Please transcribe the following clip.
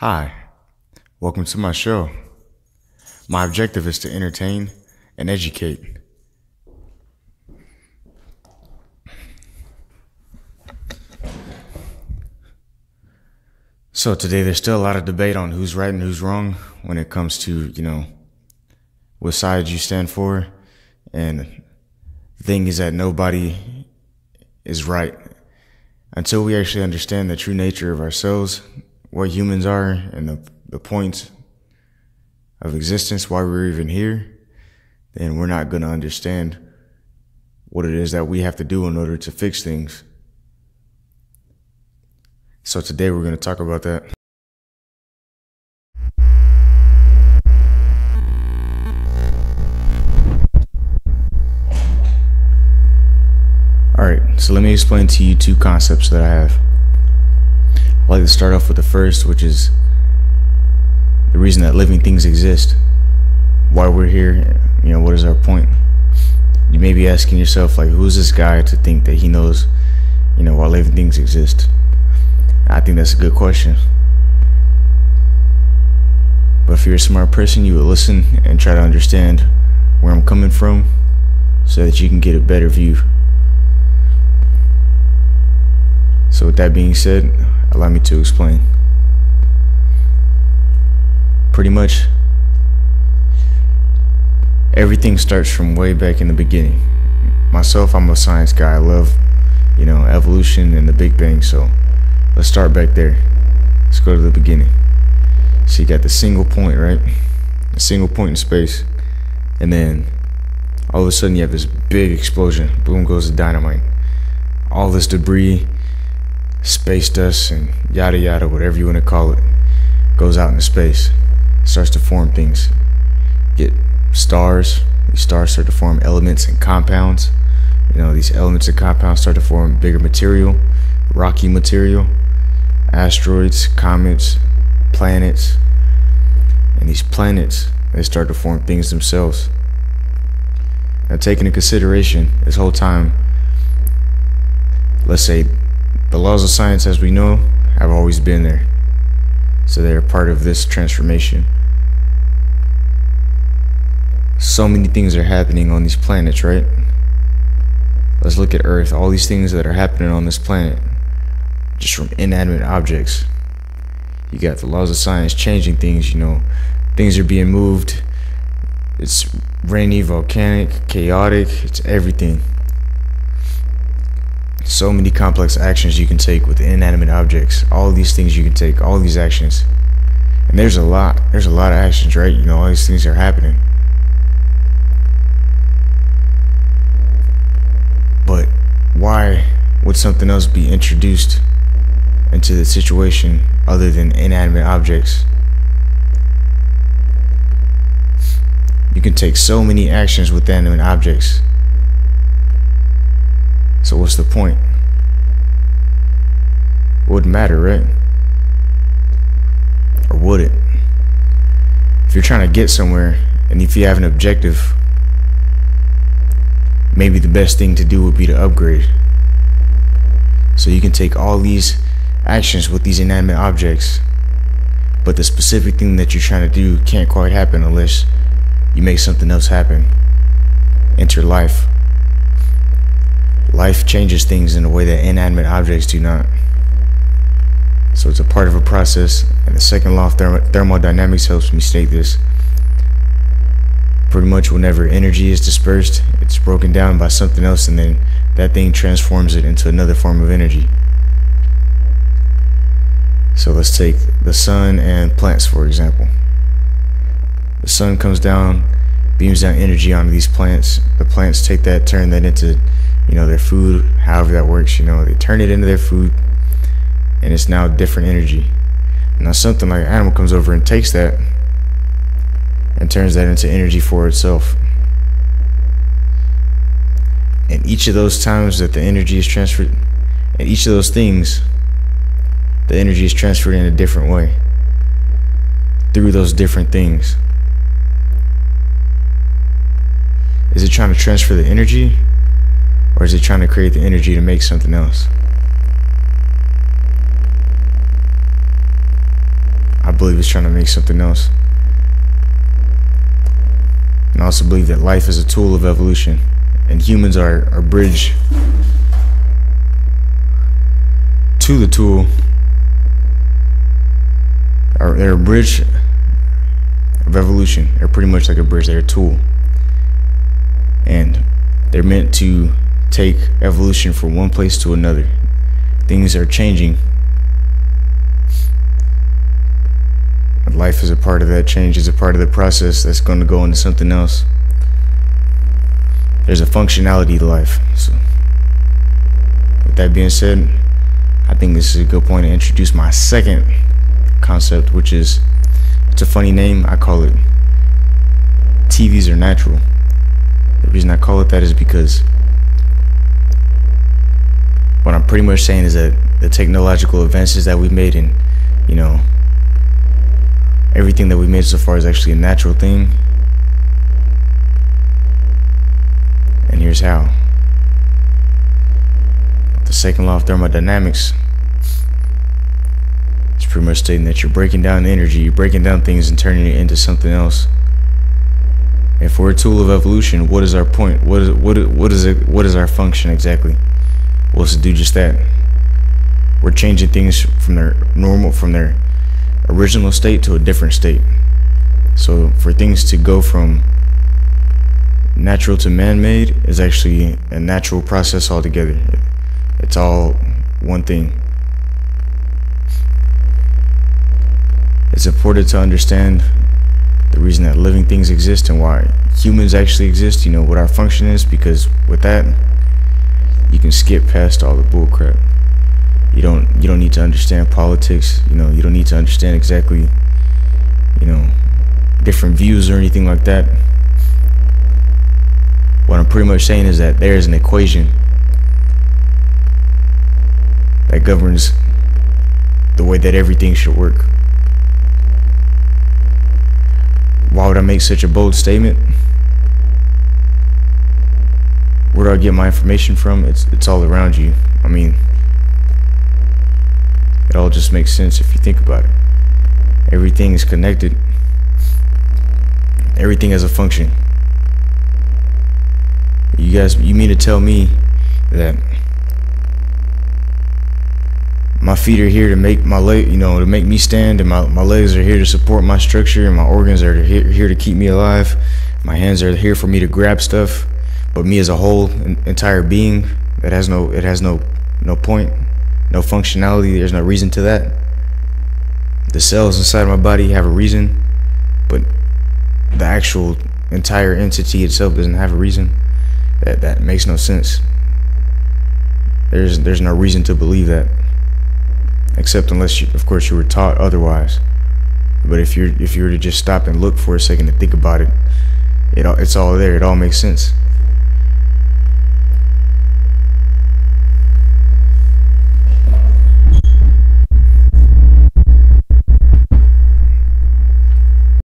Hi, welcome to my show. My objective is to entertain and educate. So today there's still a lot of debate on who's right and who's wrong when it comes to, what side you stand for. And the thing is that nobody is right until we actually understand the true nature of ourselves, what humans are, and the points of existence, why we're even here. Then we're not going to understand what it is that we have to do in order to fix things. So today we're going to talk about that. Alright, so let me explain to you two concepts that I have. I'd like to start off with the first, which is the reason that living things exist. Why we're here, what is our point? You may be asking yourself, who's this guy to think that he knows, why living things exist? I think that's a good question. But if you're a smart person, you would listen and try to understand where I'm coming from so that you can get a better view. So with that being said, allow me to explain. Pretty much, everything starts from way back in the beginning. Myself, I'm a science guy. I love, evolution and the Big Bang. So let's start back there. Let's go to the beginning. So you got the single point, right? A single point in space. And then all of a sudden you have this big explosion. Boom goes the dynamite. All this debris, space dust, and yada yada, whatever you want to call it, goes out into space. Starts to form things. Get stars. These stars start to form elements and compounds. These elements and compounds start to form bigger material, rocky material, asteroids, comets, planets. And these planets, they start to form things themselves. Now, taking into consideration this whole time, let's say the laws of science as we know have always been there. So they're part of this transformation. So many things are happening on these planets, right? Let's look at Earth. All these things that are happening on this planet, just from inanimate objects. You got the laws of science changing things, things are being moved. It's rainy, volcanic, chaotic, it's everything. So many complex actions you can take with inanimate objects. All these things you can take, all these actions. And there's a lot of actions, right? All these things are happening. But why would something else be introduced into the situation other than inanimate objects? You can take so many actions with inanimate objects. So what's the point? It wouldn't matter, right? Or would it? If you're trying to get somewhere and if you have an objective, maybe the best thing to do would be to upgrade. So you can take all these actions with these inanimate objects, but the specific thing that you're trying to do can't quite happen unless you make something else happen. Enter life. Life changes things in a way that inanimate objects do not. So it's a part of a process, and the second law of thermodynamics helps me state this. Pretty much whenever energy is dispersed, it's broken down by something else, and then that thing transforms it into another form of energy. So let's take the sun and plants, for example. The sun comes down, beams down energy onto these plants. The plants take that, turn that into their food, however that works. They turn it into their food, and it's now different energy. Now something like an animal comes over and takes that and turns that into energy for itself. And each of those times that the energy is transferred, and each of those things, the energy is transferred in a different way through those different things. Is it trying to transfer the energy, or is it trying to create the energy to make something else? I believe it's trying to make something else. And I also believe that life is a tool of evolution, and humans are a bridge to the tool. They're a bridge of evolution. They're pretty much like a bridge. They're a tool, and they're meant to take evolution from one place to another. Things are changing. Life is a part of that change, is a part of the process that's going to go into something else. There's a functionality to life. So, with that being said, I think this is a good point to introduce my second concept, which is, it's a funny name. I call it TVs are natural. The reason I call it that is because what I'm pretty much saying is that the technological advances that we've made in, everything that we made so far is actually a natural thing. And here's how. The second law of thermodynamics is pretty much stating that you're breaking down energy, you're breaking down things and turning it into something else. If we're a tool of evolution, what is our point? What is our function exactly? Well, it's to do just that. We're changing things from their original state to a different state. So for things to go from natural to man-made is actually a natural process altogether. It's all one thing. It's important to understand the reason that living things exist and why humans actually exist, what our function is, because with that you can skip past all the bull crap. You don't need to understand politics. You don't need to understand exactly, different views or anything like that. What I'm pretty much saying is that there is an equation that governs the way that everything should work. Why would I make such a bold statement? Where do I get my information from? It's all around you. I mean, it all just makes sense if you think about it. Everything is connected. Everything has a function. You mean to tell me that my feet are here to make my leg, to make me stand, and my legs are here to support my structure, and my organs are here to keep me alive. My hands are here for me to grab stuff, but me as a whole, entire being, it has no point, no functionality. There's no reason to that. The cells inside my body have a reason, but the actual entire entity itself doesn't have a reason. That makes no sense. There's no reason to believe that, except unless of course you were taught otherwise. But if you were to just stop and look for a second to think about it, it's all there. It all makes sense.